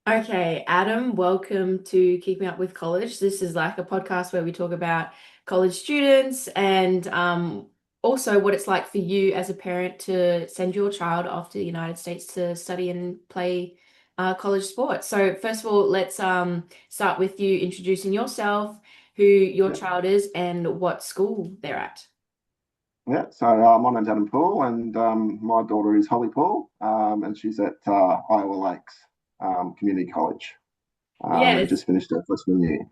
Okay, Adam, welcome to Keeping Up with College. This is like a podcast where we talk about college students and also what it's like for you as a parent to send your child off to the United States to study and play college sports. So first of all, let's start with you introducing yourself, who your Yeah, child is, and what school they're at. yeah. So my name's Adam Poole, and my daughter is Holly Poole, and she's at Iowa Lakes Community College, and Yes. just finished her freshman year.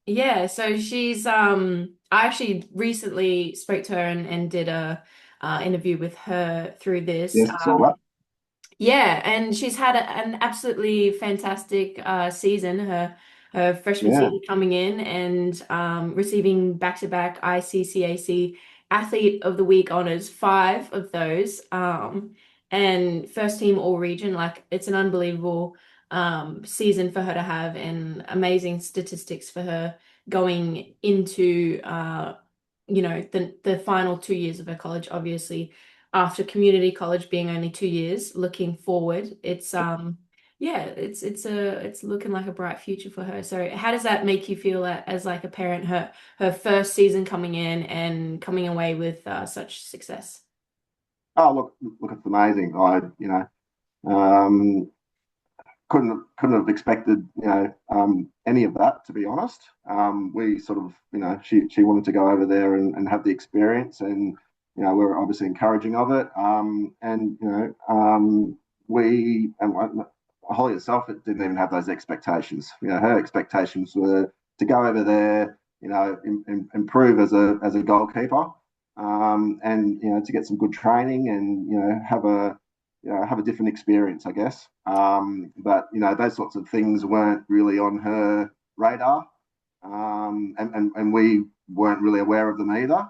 Yeah, so she's I actually recently spoke to her and did a interview with her through this. Yes, I saw that. Yeah, and she's had an absolutely fantastic season. Her freshman Yeah, season coming in and receiving back-to-back ICCAC Athlete of the Week honors, five of those, and first team all region. Like it's an unbelievable season for her to have, and amazing statistics for her going into the final 2 years of her college, obviously after community college being only 2 years, looking forward, it's yeah, it's looking like a bright future for her. So how does that make you feel as like a parent, her first season coming in and coming away with such success? Oh, look, it's amazing. Um, couldn't have expected, any of that, to be honest. We sort of, she wanted to go over there and have the experience, and we're obviously encouraging of it. And we and Holly herself didn't even have those expectations. Her expectations were to go over there, improve as a goalkeeper, and to get some good training and have a different experience, I guess. But those sorts of things weren't really on her radar, and we weren't really aware of them either.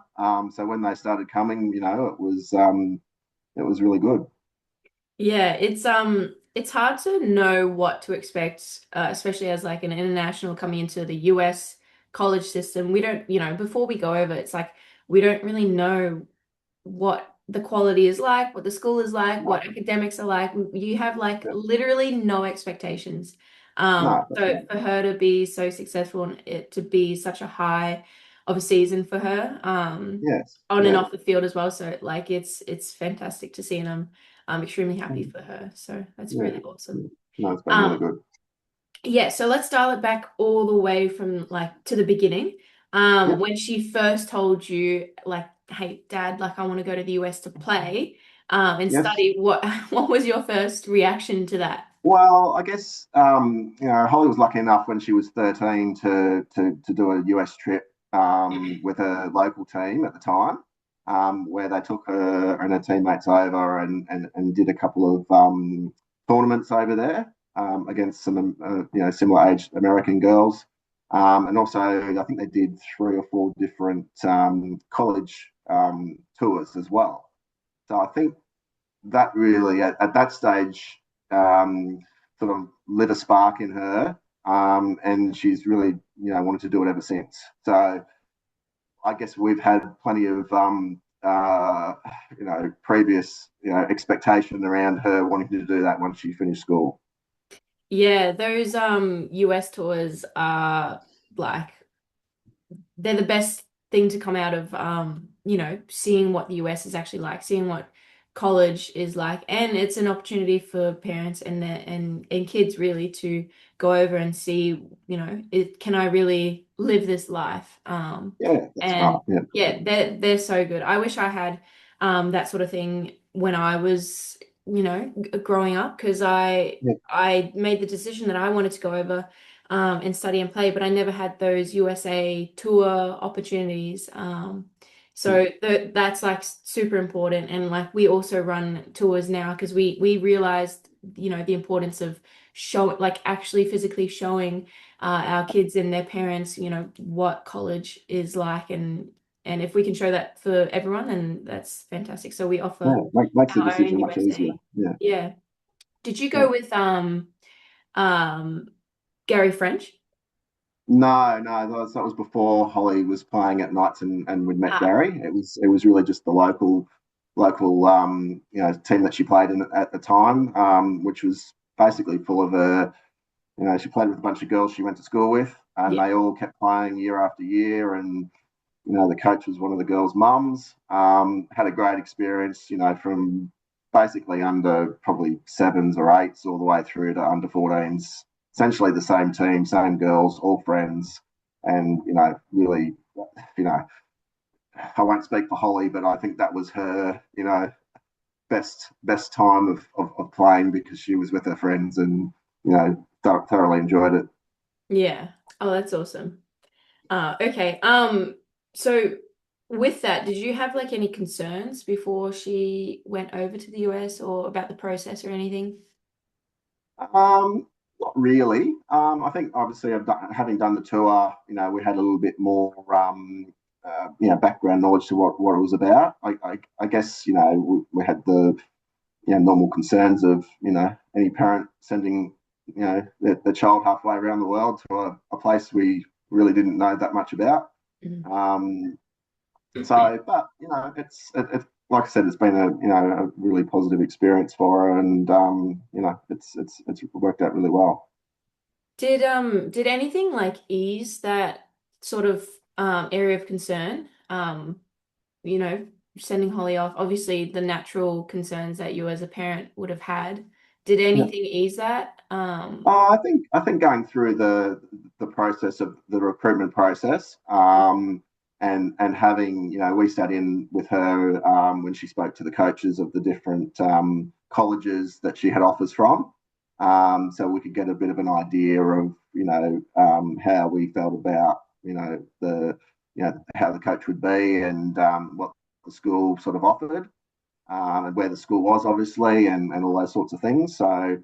So when they started coming, it was really good. Yeah, it's hard to know what to expect, especially as like an international coming into the US college system. We don't, before we go over, it's like we don't really know what the quality is like, what the school is like, No, what academics are like. You have like yeah, literally no expectations. no, that's So right. for her to be so successful and it to be such a high of a season for her, Yes, on and yeah, off the field as well. So like it's fantastic to see, and I'm extremely happy mm, for her. So that's yeah, really yeah. awesome. No, it's been really Um, good. yeah, so let's dial it back all the way from like to the beginning. Yep, When she first told you, like, hey, Dad, like I want to go to the US to play, and yes. study, what was your first reaction to that? Well, I guess Holly was lucky enough when she was 13 to do a US trip with a local team at the time, where they took her and her teammates over and did a couple of tournaments over there against some similar aged American girls, and also I think they did three or four different college tours as well. So I think that really at that stage sort of lit a spark in her, and she's really wanted to do it ever since. So I guess we've had plenty of previous expectation around her wanting to do that once she finished school. Yeah, those US tours are like they're the best thing to come out of seeing what the US is actually like, seeing what college is like, and it's an opportunity for parents and kids really to go over and see, can I really live this life? Yeah, that's right. And Yeah, yeah, they're so good. I wish I had that sort of thing when I was, growing up because yeah, I made the decision that I wanted to go over and study and play, but I never had those USA tour opportunities. yeah. So that's like super important. And like we also run tours now because we realized, the importance of like actually physically showing our kids and their parents, what college is like and if we can show that for everyone, then that's fantastic. So we offer Yeah, makes the our own decision much easier. USA. Yeah, Yeah. Did you yeah. go with um Gary French? No, that was before Holly was playing at Knights and we'd met Ah, Gary. It was really just the local team that she played in at the time, which was basically full of she played with a bunch of girls she went to school with, and Yeah. they all kept playing year after year. And the coach was one of the girls' mums. Had a great experience, from basically under probably sevens or eights all the way through to under 14s. Essentially the same team, same girls, all friends, and really, you know, I won't speak for Holly, but I think that was her, best time of playing because she was with her friends and thoroughly enjoyed it. Yeah. Oh, that's awesome. Okay. So with that, did you have like any concerns before she went over to the US or about the process or anything? Not really. I think obviously having done the tour, we had a little bit more, background knowledge to what it was about. I guess we had the normal concerns of any parent sending their child halfway around the world to a place we really didn't know that much about. Mhm. Um, but it's like I said, it's been a really positive experience for her, and it's worked out really well. Did anything like ease that sort of area of concern? You know, Sending Holly off, obviously the natural concerns that you as a parent would have had. Did Yeah. anything ease that? I think going through the process of the recruitment process, and having we sat in with her when she spoke to the coaches of the different colleges that she had offers from, so we could get a bit of an idea of how we felt about the how the coach would be and what the school sort of offered, and where the school was, obviously, and all those sorts of things. So,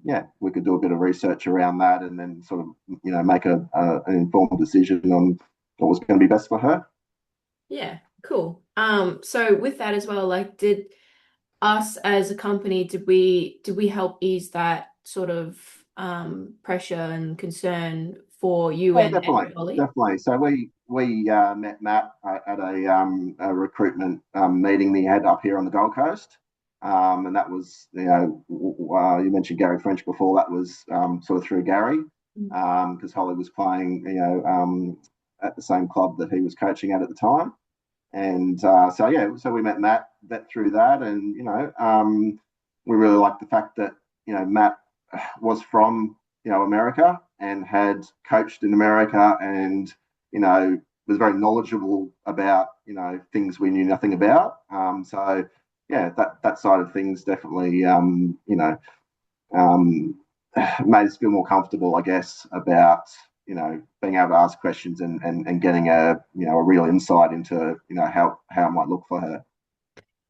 yeah, we could do a bit of research around that and then sort of, make an informed decision on what was going to be best for her. Yeah, cool. So with that as well, like did us as a company, did we help ease that sort of pressure and concern for you Yeah, and definitely, for Holly? definitely. So we met Matt at a recruitment meeting he had up here on the Gold Coast, and that was you mentioned Gary French before. That was sort of through Gary, Mm. because Holly was playing at the same club that he was coaching at the time, and so yeah, so we met Matt that through that, and we really liked the fact that Matt was from America and had coached in America, and was very knowledgeable about things we knew nothing about. So yeah, that side of things definitely um, made us feel more comfortable, I guess, about being able to ask questions and getting a real insight into how it might look for her.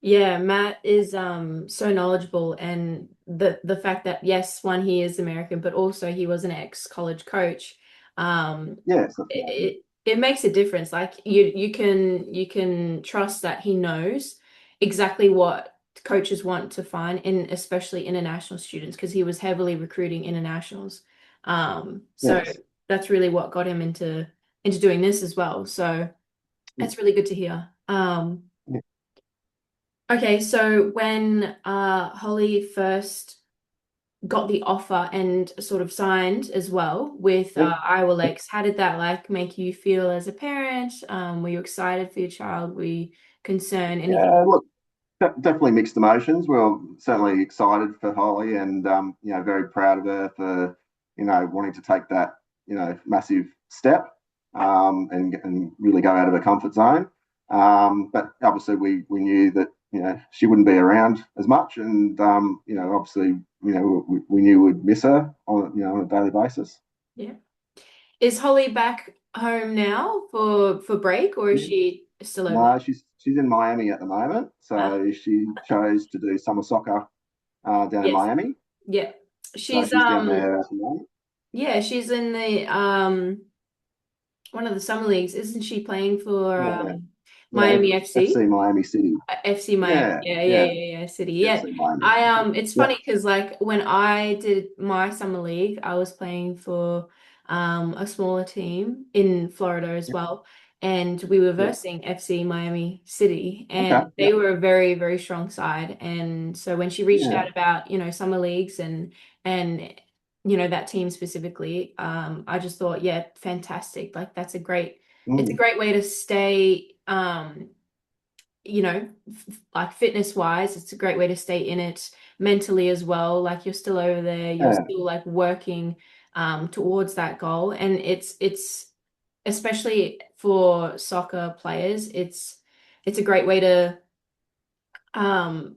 Yeah, Matt is so knowledgeable, and the fact that yes, one, he is American, but also he was an ex-college coach. Yes, that's right. It makes a difference. Like you can trust that he knows exactly what coaches want to find in especially international students because he was heavily recruiting internationals. So Yes. that's really what got him into doing this as well. So that's really good to hear. Yeah. Okay, so when Holly first got the offer and sort of signed as well with Yeah. Iowa Lakes, how did that like make you feel as a parent? Were you excited for your child? Were you concerned? Anything? Yeah, look, definitely mixed emotions. We're certainly excited for Holly and, very proud of her for, wanting to take that, massive step, and really go out of her comfort zone. But obviously we knew that, she wouldn't be around as much. And, obviously, we knew we'd miss her on a daily basis. Yeah. Is Holly back home now for break or is Yeah. she still over there? No, she's in Miami at the moment. Ah, So she chose to do summer soccer down in yes. Miami. Yeah. So She's she's down there at the moment. yeah, she's in the one of the summer leagues. Isn't she playing for Yeah, yeah. Miami FC? FC Miami City. FC Miami. Yeah, Yeah, yeah, yeah. yeah, yeah, City. Yeah. FC Miami. I it's Yep. funny because like when I did my summer league, I was playing for a smaller team in Florida as Yep. well. And we were Yep. versing FC Miami City, Okay. and they Yep. were a very, very strong side. And so when she reached Yeah. out about, summer leagues and that team specifically. I just thought, yeah, fantastic. Like that's it's a Mm. great way to stay, like fitness wise, it's a great way to stay in it mentally as well. Like you're still over there, you're Yeah. still like working towards that goal. And it's especially for soccer players, it's a great way to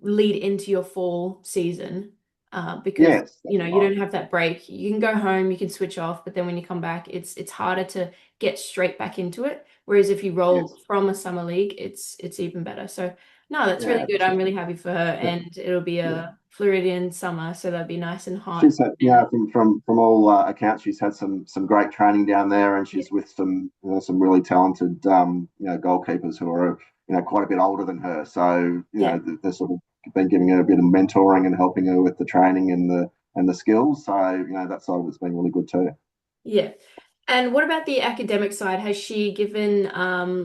lead into your fall season because Yes, that's you right. don't have that break. You can go home, you can switch off, but then when you come back, it's harder to get straight back into it. Whereas if you roll Yes. from a summer league, it's even better. So no, that's really Yeah. good. I'm really happy for her, Yeah. and it'll be Yeah. a Floridian summer, so that'll be nice and hot. She's had, And from all accounts, she's had some great training down there, and yeah, she's with some really talented goalkeepers who are quite a bit older than her. So yeah, they're sort of been giving her a bit of mentoring and helping her with the training and the skills. So that side of it's been really good too. yeah. And what about the academic side? Has she given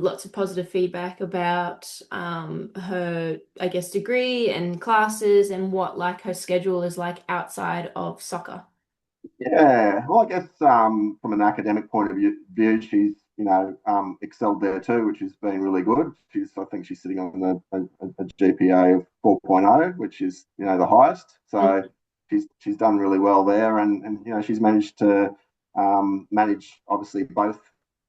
lots of positive feedback about her, I guess, degree and classes and what like her schedule is like outside of soccer? Yeah, well, I guess from an academic point of view, she's excelled there too, which has been really good. I think she's sitting on a GPA of 4.0, which is the highest. So Mhm. she's done really well there, and she's managed to manage obviously both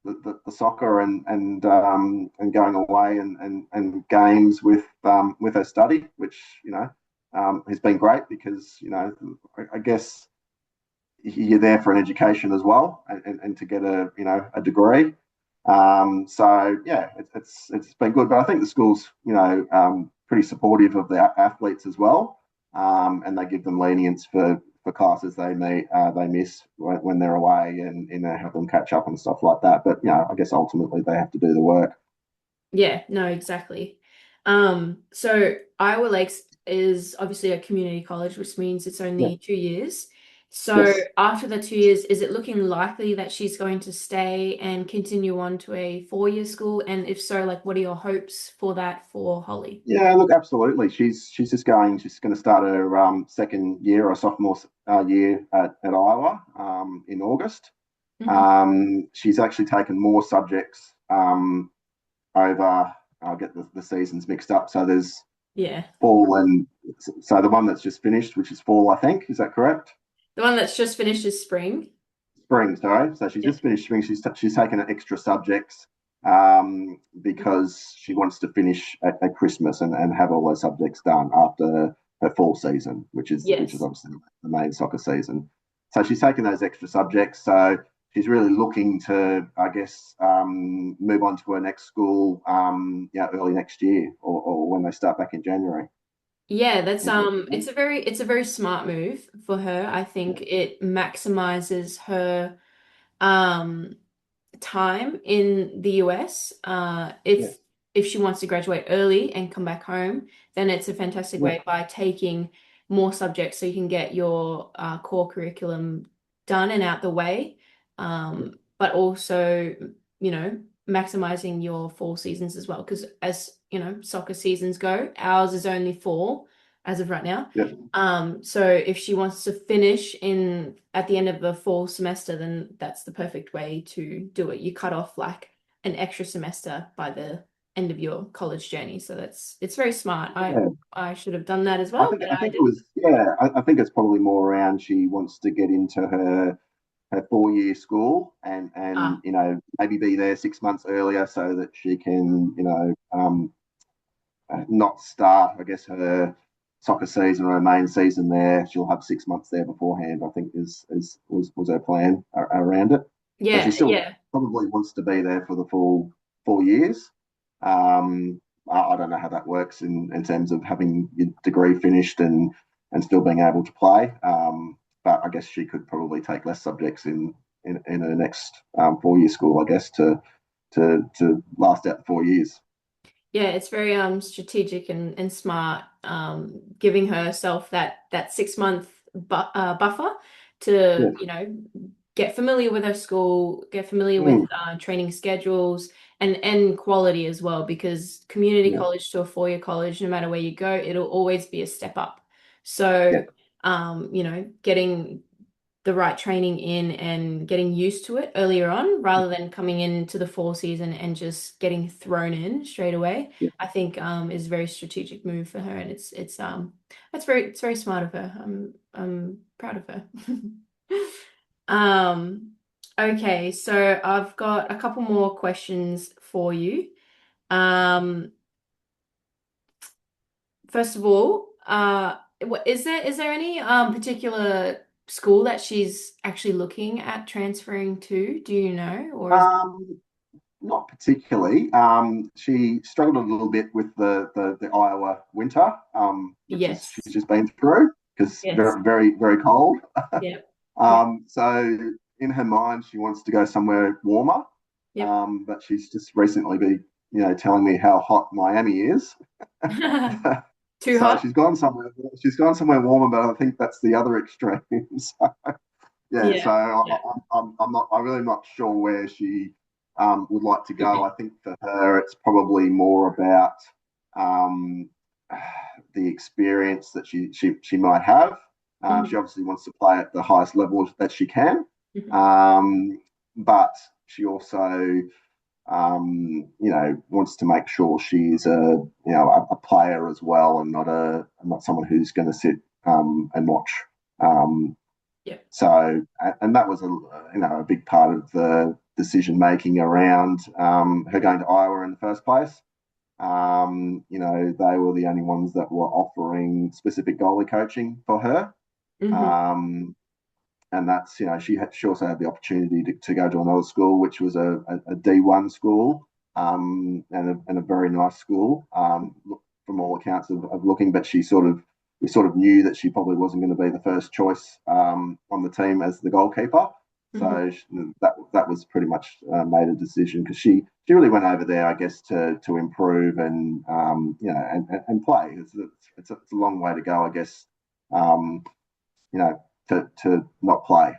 the soccer and going away and games with her study, which has been great because I guess you're there for an education as well and to get a degree. So yeah, it's been good, but I think the school's pretty supportive of the athletes as well, and they give them lenience for classes they miss when they're away and help them catch up and stuff like that. But I guess ultimately they have to do the work. Yeah, no, exactly. So Iowa Lakes is obviously a community college, which means it's Yeah. only 2 years. So Yes. after the 2 years, is it looking likely that she's going to stay and continue on to a 4-year school? And if so, like, what are your hopes for that for Holly? Yeah, look, absolutely. She's just going. She's going to start her second year or sophomore year at Iowa in August. Hmm. She's actually taken more subjects over. I'll get the seasons mixed up. So there's Yeah. fall and so the one that's just finished, which is fall, I think. Is that correct? The one that's just finished is spring. Spring, sorry. So she's Yeah. just finished spring. She's taken extra subjects Mhm. because she wants to finish at Christmas and have all those subjects done after her fall season, which is Yes. obviously the main soccer season. So she's taken those extra subjects. So she's really looking to, I guess, move on to her next school, early next year or when they start back in January. Yeah, that's Yeah. it's a very smart move for her. I think it maximizes her um time in the US. Yeah. If she wants to graduate early and come back home, then it's a fantastic Yeah. way by taking more subjects so you can get your core curriculum done and out the way. Yeah. But also, maximizing your fall seasons as well. Because as soccer seasons go, ours is only fall as of right now. Yeah. So if she wants to finish in at the end of the fall semester, then that's the perfect way to do it. You cut off like an extra semester by the end of your college journey. So it's very smart. I Yeah. I should have done that as I well, think but I I think it didn't. was I think it's probably more around she wants to get into her 4 year school and Ah, maybe be there 6 months earlier so that she can not start I guess her soccer season or her main season there. She'll have 6 months there beforehand. I think was her plan around it. So she yeah, still yeah. probably wants to be there for the full 4 years. I don't know how that works in terms of having your degree finished and still being able to play. But I guess she could probably take less subjects in her next 4 year school, I guess, to last out the 4 years. Yeah, it's very strategic and smart, giving herself that 6 month buffer to, Yeah. get familiar with her school, get familiar with Mm, training schedules and quality as well, because community yeah. college to a 4-year college, no matter where you go, it'll always be a step up. Yeah. So, getting the right training in and getting used to it earlier on rather than coming into the fall season and just getting thrown in straight away, Yeah. I think is a very strategic move for her, and it's very smart of her. I'm proud of her. Um, okay, so I've got a couple more questions for you. Um, First of all, is there any particular school that she's actually looking at transferring to? Do you know, or is Um, Not particularly. She struggled a little bit with the Iowa winter, which is she's yes, just been through because yes, very, very, very cold. yep, yep, So in her mind, she wants to go somewhere warmer. yep. But she's just recently been, telling me how hot Miami is. Too So hot? she's gone somewhere. She's gone somewhere warmer, but I think that's the other extreme. So, yeah. So Yeah, yeah. I'm not. I'm really not sure where she would like to go. I think for her, it's probably more about um, the experience that she might have. She Mhm, obviously wants to play at the highest level that she can, mhm. um, but she also wants to make sure she's a player as well, and not someone who's going to sit and watch. Um, Yep. and that was a big part of the decision making around her going to Iowa in the first place. They were the only ones that were offering specific goalie coaching for her. Hmm. Um, and that's she also had the opportunity to go to another school, which was a D1 school, and a very nice school, from all accounts of looking. But we sort of knew that she probably wasn't going to be the first choice on the team as the goalkeeper. Hmm. So that was pretty much made a decision because she really went over there, I guess, to improve and and play. It's a long way to go, I guess. Um, to not play.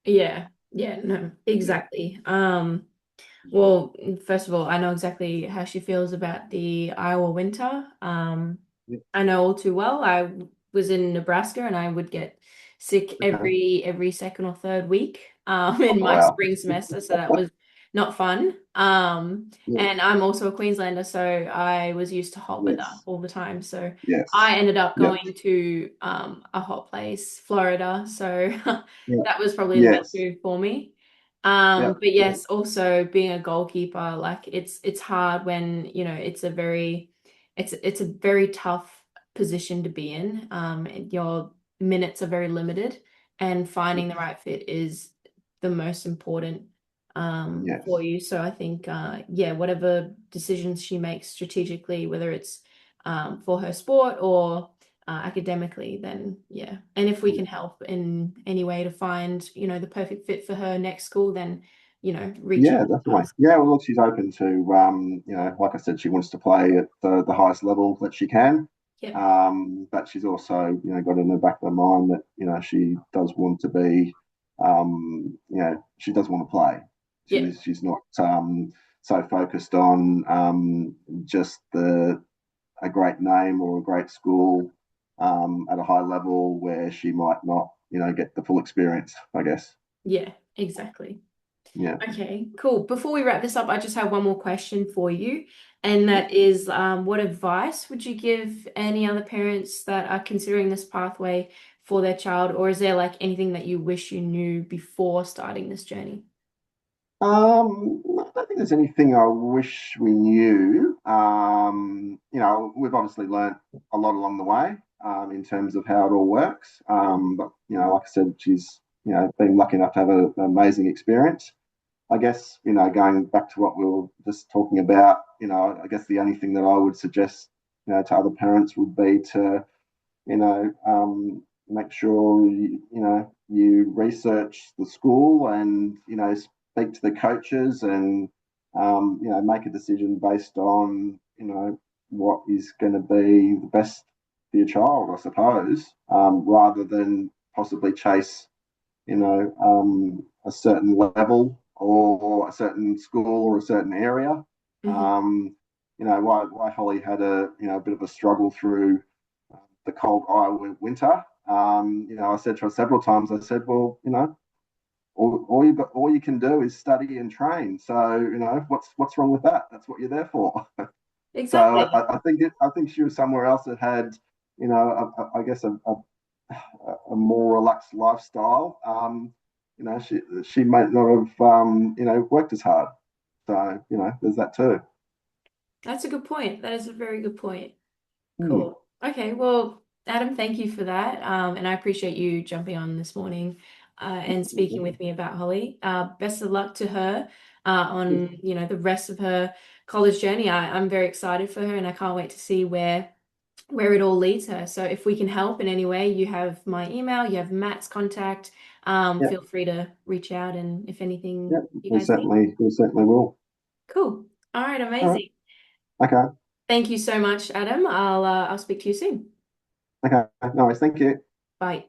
Yeah, yeah, no, Yeah. exactly. Well, first of all, I know exactly how she feels about the Iowa winter. Yeah. I know all too well. I was in Nebraska and I would get sick Okay. every second or third week in Oh, my wow. spring semester, so that was not fun. Yeah. And I'm also a Queenslander, so I was used to hot weather Yes. all the time. So Yes. I ended up Yep. going to a hot place, Florida. So Yep. that was probably the best Yes. move for me. Yep. But Yep. yes, also being a goalkeeper, like it's hard when, it's a very tough position to be in. And your minutes are very limited, and finding the Yes. right fit is the most important for Yes. you. So I think yeah, whatever decisions she makes strategically, whether it's for her sport or academically, then yeah. And if we can help in any way to find, the perfect fit for her next school, then, reach Yeah, out to definitely. us. Yeah, well, look, she's open to, like I said, she wants to play at the highest level that she can. Yep. But she's also, got in the back of her mind that, she does want to be, she does want to play. Yep. She's not so focused on just a great name or a great school at a high level where she might not, get the full experience, I guess. Yeah, exactly. Yeah. Okay, cool. Before we wrap this up, I just have one more question for you, and that is, what advice would you give any other parents that are considering this pathway for their child, or is there like anything that you wish you knew before starting this journey? I don't think there's anything I wish we knew. We've obviously learnt a lot along the way in terms of how it all works. But like I said, she's been lucky enough to have an amazing experience. I guess going back to what we were just talking about, I guess the only thing that I would suggest to other parents would be to make sure you research the school and speak to the coaches and make a decision based on what is going to be the best for your child, I suppose, rather than possibly chase a certain level or a certain school or a certain area. Hmm. Why Holly had a bit of a struggle through the cold Iowa winter. I said to her several times, I said, well, all you can do is study and train. So, what's wrong with that? That's what you're there for. So Exactly. I think she was somewhere else that had, I guess a more relaxed lifestyle. She might not have, worked as hard. So, there's that too. That's a good point. That is a very good point. Hmm. Cool. Okay, well, Adam, thank you for that. And I appreciate you jumping on this morning and speaking with me about Holly. Best of luck to her on, the rest of her college journey. I'm very excited for her and I can't wait to see where it all leads her. So if we can help in any way, you have my email, you have Matt's contact. Yeah, Feel free to reach out and if yeah, anything you guys need. we certainly will. Cool. All right, All right. amazing. Okay. Thank you so much, Adam. I'll speak to you soon. Okay. No worries. Thank you. Bye.